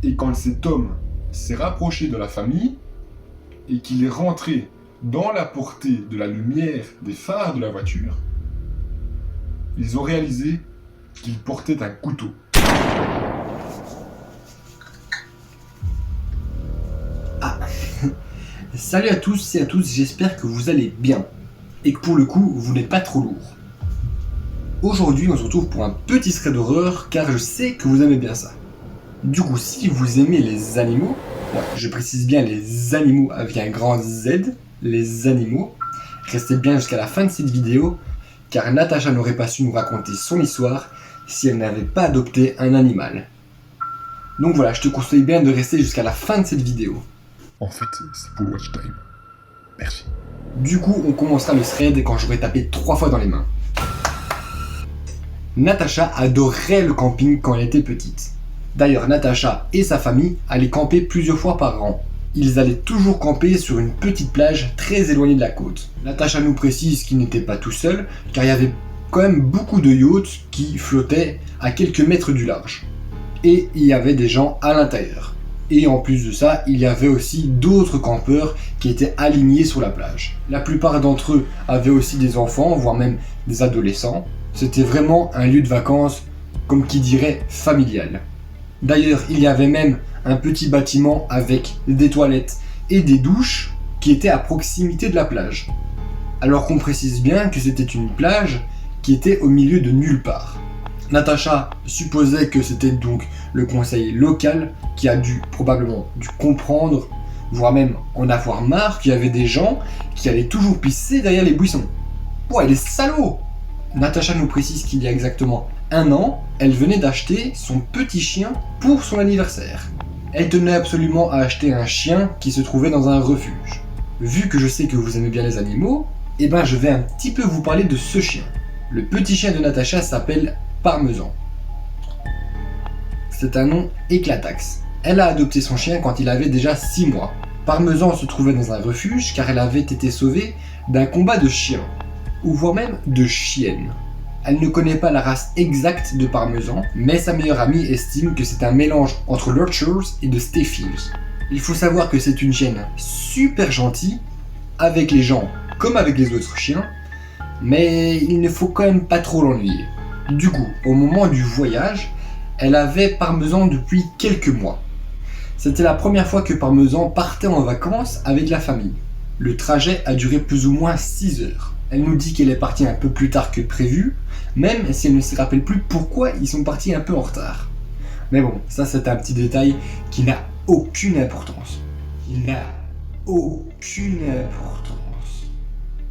Et quand cet homme s'est rapproché de la famille et qu'il est rentré dans la portée de la lumière des phares de la voiture, ils ont réalisé qu'il portait un couteau. Salut à tous et à toutes, j'espère que vous allez bien et que pour le coup vous n'êtes pas trop lourd. Aujourd'hui on se retrouve pour un petit thread d'horreur car je sais que vous aimez bien ça. Du coup si vous aimez les animaux, je précise bien les animaux avec un grand Z, les animaux, restez bien jusqu'à la fin de cette vidéo car Natacha n'aurait pas su nous raconter son histoire si elle n'avait pas adopté un animal. Donc voilà, je te conseille bien de rester jusqu'à la fin de cette vidéo. En fait, c'est pour le watch time. Merci. Du coup, on commencera le thread quand j'aurai tapé 3 fois dans les mains. Natacha adorait le camping quand elle était petite. D'ailleurs, Natacha et sa famille allaient camper plusieurs fois par an. Ils allaient toujours camper sur une petite plage très éloignée de la côte. Natacha nous précise qu'ils n'étaient pas tout seuls, car il y avait quand même beaucoup de yachts qui flottaient à quelques mètres du large. Et il y avait des gens à l'intérieur. Et en plus de ça, il y avait aussi d'autres campeurs qui étaient alignés sur la plage. La plupart d'entre eux avaient aussi des enfants, voire même des adolescents. C'était vraiment un lieu de vacances, comme qui dirait, familial. D'ailleurs, il y avait même un petit bâtiment avec des toilettes et des douches qui étaient à proximité de la plage. Alors qu'on précise bien que c'était une plage qui était au milieu de nulle part. Natacha supposait que c'était donc le conseil local qui a probablement dû comprendre, voire même en avoir marre qu'il y avait des gens qui allaient toujours pisser derrière les buissons. Ouais, les salauds! Natacha nous précise qu'il y a exactement 1 an, elle venait d'acheter son petit chien pour son anniversaire. Elle tenait absolument à acheter un chien qui se trouvait dans un refuge. Vu que je sais que vous aimez bien les animaux, je vais un petit peu vous parler de ce chien. Le petit chien de Natacha s'appelle Parmesan. C'est un nom éclataxe. Elle a adopté son chien quand il avait déjà 6 mois. Parmesan se trouvait dans un refuge car elle avait été sauvée d'un combat de chiens, ou voire même de chiennes. Elle ne connaît pas la race exacte de Parmesan, mais sa meilleure amie estime que c'est un mélange entre Lurchers et de Staffies. Il faut savoir que c'est une chienne super gentille, avec les gens comme avec les autres chiens, mais il ne faut quand même pas trop l'ennuyer. Du coup, au moment du voyage, elle avait Parmesan depuis quelques mois. C'était la première fois que Parmesan partait en vacances avec la famille. Le trajet a duré plus ou moins 6 heures. Elle nous dit qu'elle est partie un peu plus tard que prévu, même si elle ne se rappelle plus pourquoi ils sont partis un peu en retard. Mais bon, ça c'est un petit détail qui n'a aucune importance. Il n'a aucune importance.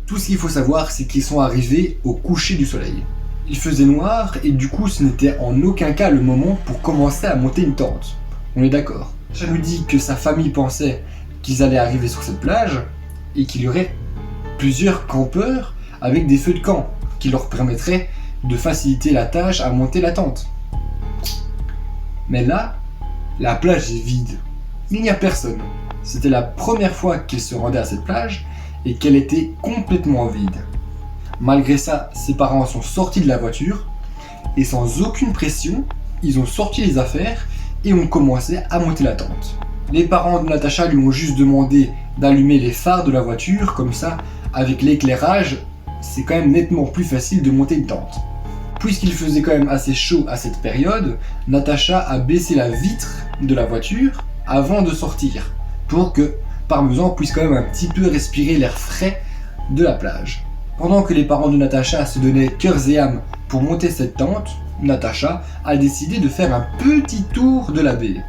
Tout ce qu'il faut savoir, c'est qu'ils sont arrivés au coucher du soleil. Il faisait noir et du coup ce n'était en aucun cas le moment pour commencer à monter une tente. On est d'accord. Ça nous dit que sa famille pensait qu'ils allaient arriver sur cette plage et qu'il y aurait plusieurs campeurs avec des feux de camp qui leur permettraient de faciliter la tâche à monter la tente. Mais là, la plage est vide. Il n'y a personne. C'était la première fois qu'ils se rendaient à cette plage et qu'elle était complètement vide. Malgré ça, ses parents sont sortis de la voiture et sans aucune pression, ils ont sorti les affaires et ont commencé à monter la tente. Les parents de Natacha lui ont juste demandé d'allumer les phares de la voiture, comme ça, avec l'éclairage, c'est quand même nettement plus facile de monter une tente. Puisqu'il faisait quand même assez chaud à cette période, Natacha a baissé la vitre de la voiture avant de sortir, pour que Parmesan puisse quand même un petit peu respirer l'air frais de la plage. Pendant que les parents de Natacha se donnaient cœurs et âme pour monter cette tente, Natacha a décidé de faire un petit tour de la baie.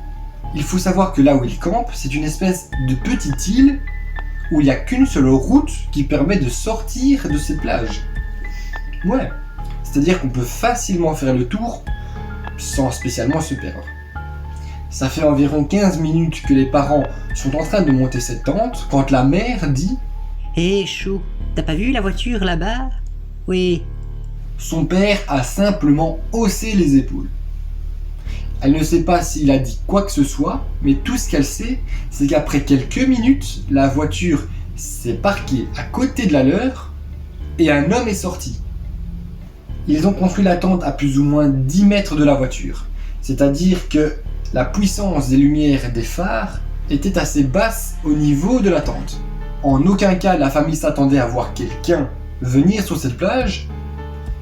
Il faut savoir que là où ils campent, c'est une espèce de petite île où il n'y a qu'une seule route qui permet de sortir de cette plage. Ouais, c'est-à-dire qu'on peut facilement faire le tour sans spécialement se perdre. Ça fait environ 15 minutes que les parents sont en train de monter cette tente quand la mère dit « Hé chou, t'as pas vu la voiture là-bas? Oui. » Son père a simplement haussé les épaules. Elle ne sait pas s'il a dit quoi que ce soit, mais tout ce qu'elle sait, c'est qu'après quelques minutes, la voiture s'est parquée à côté de la leur et un homme est sorti. Ils ont construit la tente à plus ou moins 10 mètres de la voiture, c'est-à-dire que La puissance des lumières des phares était assez basse au niveau de la tente. En aucun cas la famille s'attendait à voir quelqu'un venir sur cette plage,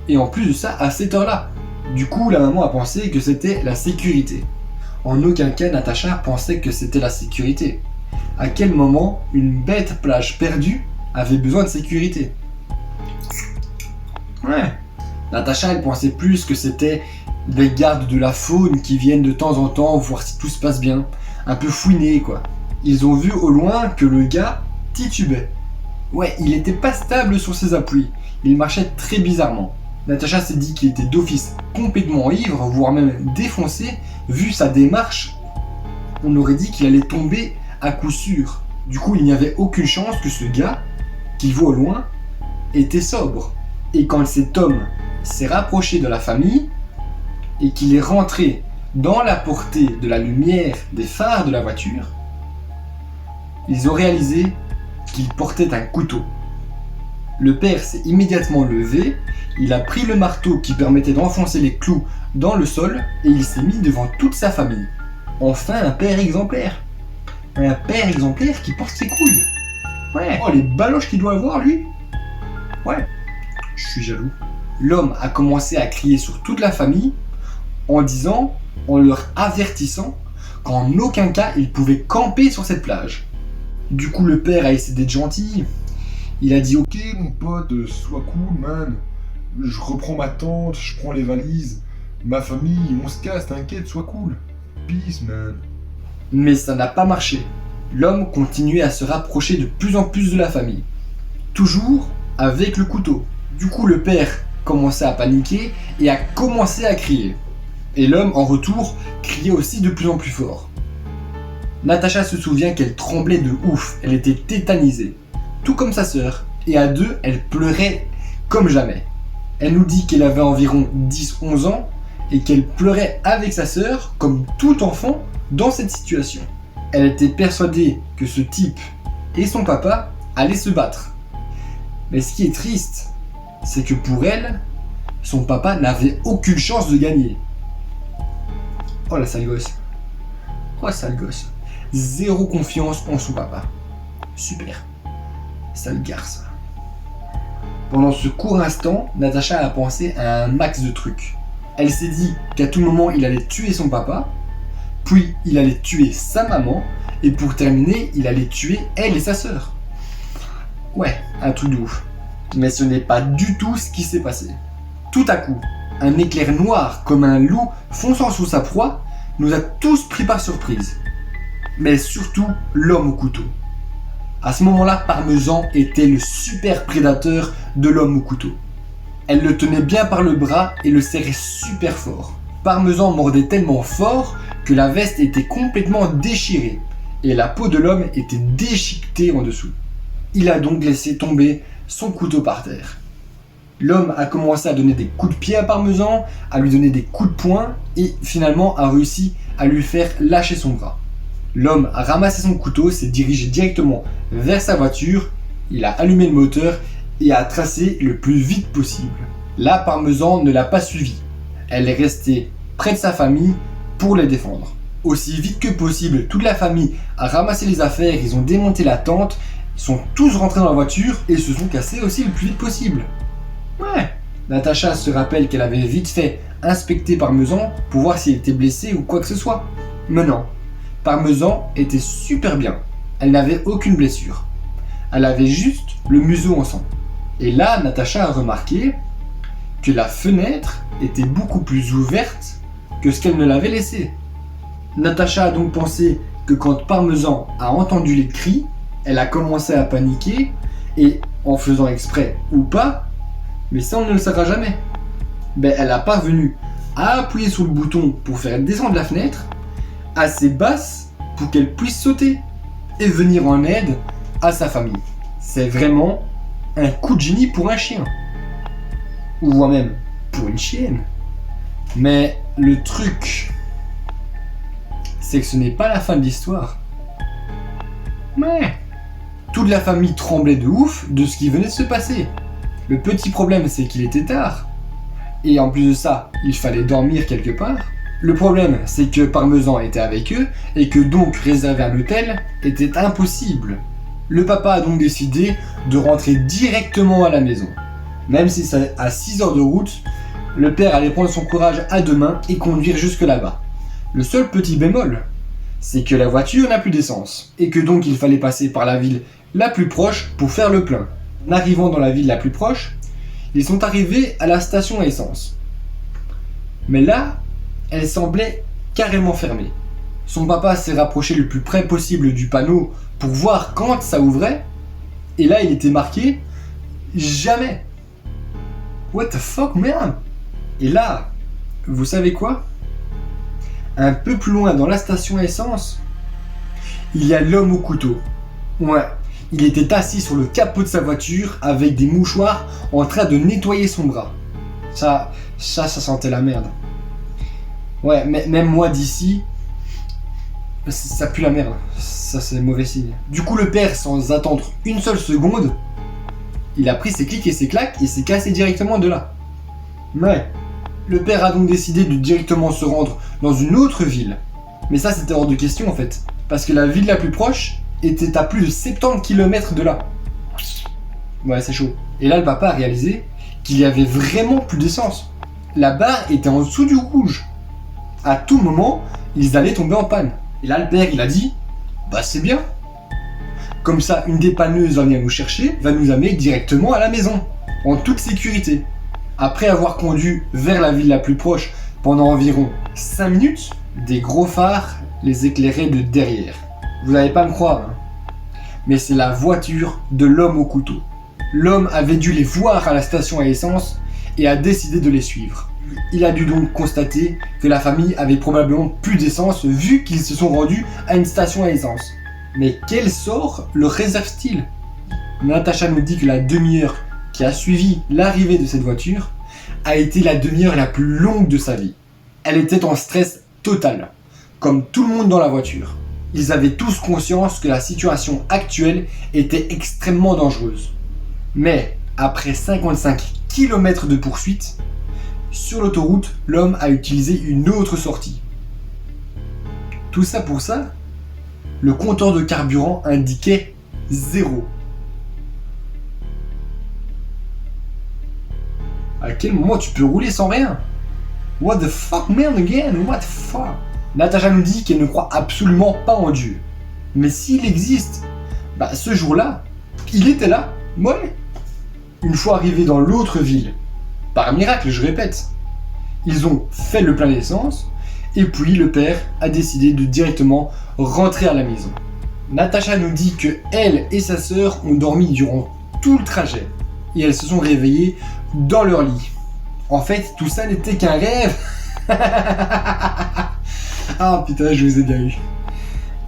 et en plus de ça à cette heure-là. Du coup la maman a pensé que c'était la sécurité. En aucun cas Natacha pensait que c'était la sécurité. À quel moment une bête plage perdue avait besoin de sécurité? Ouais. Natacha elle pensait plus que c'était les gardes de la faune qui viennent de temps en temps voir si tout se passe bien. Un peu fouiner quoi. Ils ont vu au loin que le gars titubait. Ouais, il était pas stable sur ses appuis. Il marchait très bizarrement. Natacha s'est dit qu'il était d'office complètement ivre, voire même défoncé. Vu sa démarche, on aurait dit qu'il allait tomber à coup sûr. Du coup, il n'y avait aucune chance que ce gars, qu'il voit au loin, était sobre. Et quand cet homme s'est rapproché de la famille, et qu'il est rentré dans la portée de la lumière des phares de la voiture, ils ont réalisé qu'il portait un couteau. Le père s'est immédiatement levé, il a pris le marteau qui permettait d'enfoncer les clous dans le sol et il s'est mis devant toute sa famille. Enfin un père exemplaire. Un père exemplaire qui porte ses couilles. Ouais. Oh les baloches qu'il doit avoir lui. Ouais. Je suis jaloux. L'homme a commencé à crier sur toute la famille en leur avertissant qu'en aucun cas il pouvait camper sur cette plage. Du coup le père a essayé d'être gentil. Il a dit Ok mon pote, sois cool man. Je reprends ma tente, je prends les valises. Ma famille, on se casse, t'inquiète, sois cool. Peace man. Mais ça n'a pas marché. L'homme continuait à se rapprocher de plus en plus de la famille. Toujours avec le couteau. Du coup le père commençait à paniquer et a commencé à crier. Et l'homme en retour criait aussi de plus en plus fort. Natacha se souvient qu'elle tremblait de ouf, elle était tétanisée. Tout comme sa sœur. Et à deux, elle pleurait comme jamais. Elle nous dit qu'elle avait environ 10-11 ans et qu'elle pleurait avec sa sœur comme tout enfant dans cette situation. Elle était persuadée que ce type et son papa allaient se battre. Mais ce qui est triste, c'est que pour elle, son papa n'avait aucune chance de gagner. Oh la sale gosse. Oh sale gosse. Zéro confiance en son papa. Super. Sale garce. Pendant ce court instant, Natacha a pensé à un max de trucs. Elle s'est dit qu'à tout moment il allait tuer son papa, puis il allait tuer sa maman, et pour terminer, il allait tuer elle et sa sœur. Ouais, un truc de ouf. Mais ce n'est pas du tout ce qui s'est passé. Tout à coup, un éclair noir comme un loup fonçant sous sa proie nous a tous pris par surprise. Mais surtout l'homme au couteau. À ce moment-là, Parmesan était le super prédateur de l'homme au couteau. Elle le tenait bien par le bras et le serrait super fort. Parmesan mordait tellement fort que la veste était complètement déchirée et la peau de l'homme était déchiquetée en dessous. Il a donc laissé tomber son couteau par terre. L'homme a commencé à donner des coups de pied à Parmesan, à lui donner des coups de poing et finalement a réussi à lui faire lâcher son bras. L'homme a ramassé son couteau, s'est dirigé directement vers sa voiture, il a allumé le moteur et a tracé le plus vite possible. Là, Parmesan ne l'a pas suivi. Elle est restée près de sa famille pour les défendre. Aussi vite que possible, toute la famille a ramassé les affaires, ils ont démonté la tente, ils sont tous rentrés dans la voiture et se sont cassés aussi le plus vite possible. Ouais. Natacha se rappelle qu'elle avait vite fait inspecter Parmesan pour voir s'il était blessé ou quoi que ce soit. Mais non. Parmesan était super bien. Elle n'avait aucune blessure. Elle avait juste le museau en sang. Et là, Natacha a remarqué que la fenêtre était beaucoup plus ouverte que ce qu'elle ne l'avait laissé. Natacha a donc pensé que quand Parmesan a entendu les cris, elle a commencé à paniquer et, en faisant exprès ou pas, mais ça on ne le saura jamais, elle a parvenu à appuyer sur le bouton pour faire descendre la fenêtre assez basse pour qu'elle puisse sauter et venir en aide à sa famille. C'est vraiment un coup de génie pour un chien. Ou voire même pour une chienne. Mais le truc, c'est que ce n'est pas la fin de l'histoire. Mais toute la famille tremblait de ouf de ce qui venait de se passer. Le petit problème, c'est qu'il était tard. Et en plus de ça, il fallait dormir quelque part. Le problème, c'est que Parmesan était avec eux et que donc réserver un hôtel était impossible. Le papa a donc décidé de rentrer directement à la maison. Même si c'est à 6 heures de route, le père allait prendre son courage à deux mains et conduire jusque là-bas. Le seul petit bémol, c'est que la voiture n'a plus d'essence et que donc il fallait passer par la ville la plus proche pour faire le plein. En arrivant dans la ville la plus proche, ils sont arrivés à la station à essence. Mais là, elle semblait carrément fermée. Son papa s'est rapproché le plus près possible du panneau pour voir quand ça ouvrait, et là il était marqué « Jamais ». What the fuck, man? Et là, vous savez quoi? Un peu plus loin dans la station à essence, il y a l'homme au couteau. Ouais, il était assis sur le capot de sa voiture avec des mouchoirs en train de nettoyer son bras. Ça sentait la merde. Ouais, mais même moi d'ici, ça pue la merde. Ça, c'est mauvais signe. Du coup, le père, sans attendre une seule seconde, il a pris ses clics et ses claques et s'est cassé directement de là. Ouais. Le père a donc décidé de directement se rendre dans une autre ville. Mais ça, c'était hors de question en fait. Parce que la ville la plus proche était à plus de 70 km de là. Ouais, c'est chaud. Et là, le papa a réalisé qu'il y avait vraiment plus d'essence. La barre était en dessous du rouge. À tout moment, ils allaient tomber en panne. Et là, le père, il a dit « Bah, c'est bien. Comme ça, une dépanneuse va venir nous chercher, va nous amener directement à la maison, en toute sécurité. » Après avoir conduit vers la ville la plus proche pendant environ 5 minutes, des gros phares les éclairaient de derrière. Vous n'allez pas me croire, hein, mais c'est la voiture de l'homme au couteau. L'homme avait dû les voir à la station à essence et a décidé de les suivre. Il a dû donc constater que la famille avait probablement plus d'essence vu qu'ils se sont rendus à une station à essence. Mais quel sort leur réserve-t-il? Natacha nous dit que la demi-heure qui a suivi l'arrivée de cette voiture a été la demi-heure la plus longue de sa vie. Elle était en stress total, comme tout le monde dans la voiture. Ils avaient tous conscience que la situation actuelle était extrêmement dangereuse. Mais après 55 km de poursuite, sur l'autoroute, l'homme a utilisé une autre sortie. Tout ça pour ça, le compteur de carburant indiquait 0. À quel moment tu peux rouler sans rien? What the fuck, man, again? What the fuck? Natacha nous dit qu'elle ne croit absolument pas en Dieu. Mais s'il existe, bah ce jour-là, il était là, ouais. Une fois arrivés dans l'autre ville, par miracle, je répète, ils ont fait le plein d'essence, et puis le père a décidé de directement rentrer à la maison. Natacha nous dit que elle et sa sœur ont dormi durant tout le trajet, et elles se sont réveillées dans leur lit. En fait, tout ça n'était qu'un rêve. Ah putain, je vous ai bien eu.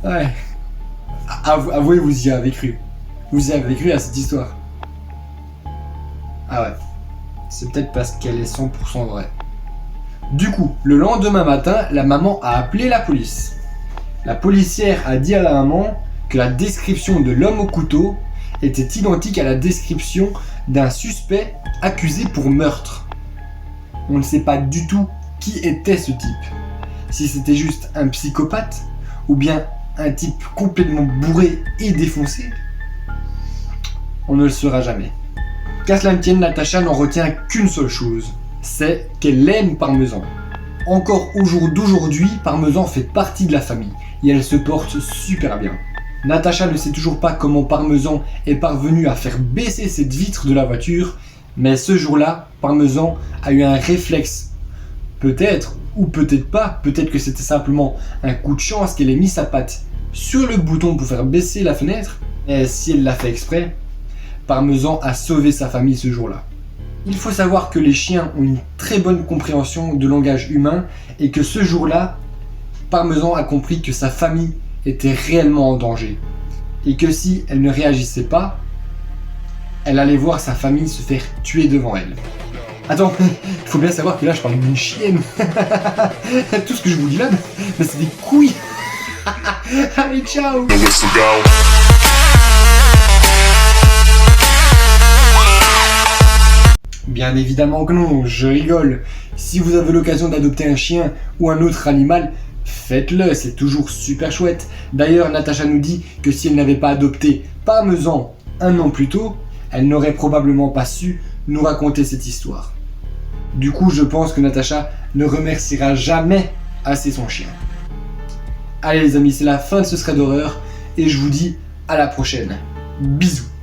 Ouais. Avouez, vous y avez cru. Vous y avez cru à cette histoire. Ah ouais. C'est peut-être parce qu'elle est 100% vraie. Du coup, le lendemain matin, la maman a appelé la police. La policière a dit à la maman que la description de l'homme au couteau était identique à la description d'un suspect accusé pour meurtre. On ne sait pas du tout qui était ce type. Si c'était juste un psychopathe ou bien un type complètement bourré et défoncé, on ne le saura jamais. Qu'à cela ne tienne, Natacha n'en retient qu'une seule chose, c'est qu'elle aime Parmesan. Encore au jour d'aujourd'hui, Parmesan fait partie de la famille et elle se porte super bien. Natacha ne sait toujours pas comment Parmesan est parvenu à faire baisser cette vitre de la voiture, mais ce jour-là, Parmesan a eu un réflexe. Peut-être, ou peut-être pas, peut-être que c'était simplement un coup de chance qu'elle ait mis sa patte sur le bouton pour faire baisser la fenêtre, et si elle l'a fait exprès, Parmesan a sauvé sa famille ce jour-là. Il faut savoir que les chiens ont une très bonne compréhension de langage humain et que ce jour-là, Parmesan a compris que sa famille était réellement en danger et que si elle ne réagissait pas, elle allait voir sa famille se faire tuer devant elle. Attends, il faut bien savoir que là je parle d'une chienne. Tout ce que je vous dis là, mais c'est des couilles. Allez, ciao. Bien évidemment que non, je rigole. Si vous avez l'occasion d'adopter un chien ou un autre animal, faites-le, c'est toujours super chouette. D'ailleurs, Natacha nous dit que si elle n'avait pas adopté Parmesan 1 an plus tôt, elle n'aurait probablement pas su nous raconter cette histoire. Du coup, je pense que Natacha ne remerciera jamais assez son chien. Allez les amis, c'est la fin de ce thread d'horreur et je vous dis à la prochaine. Bisous.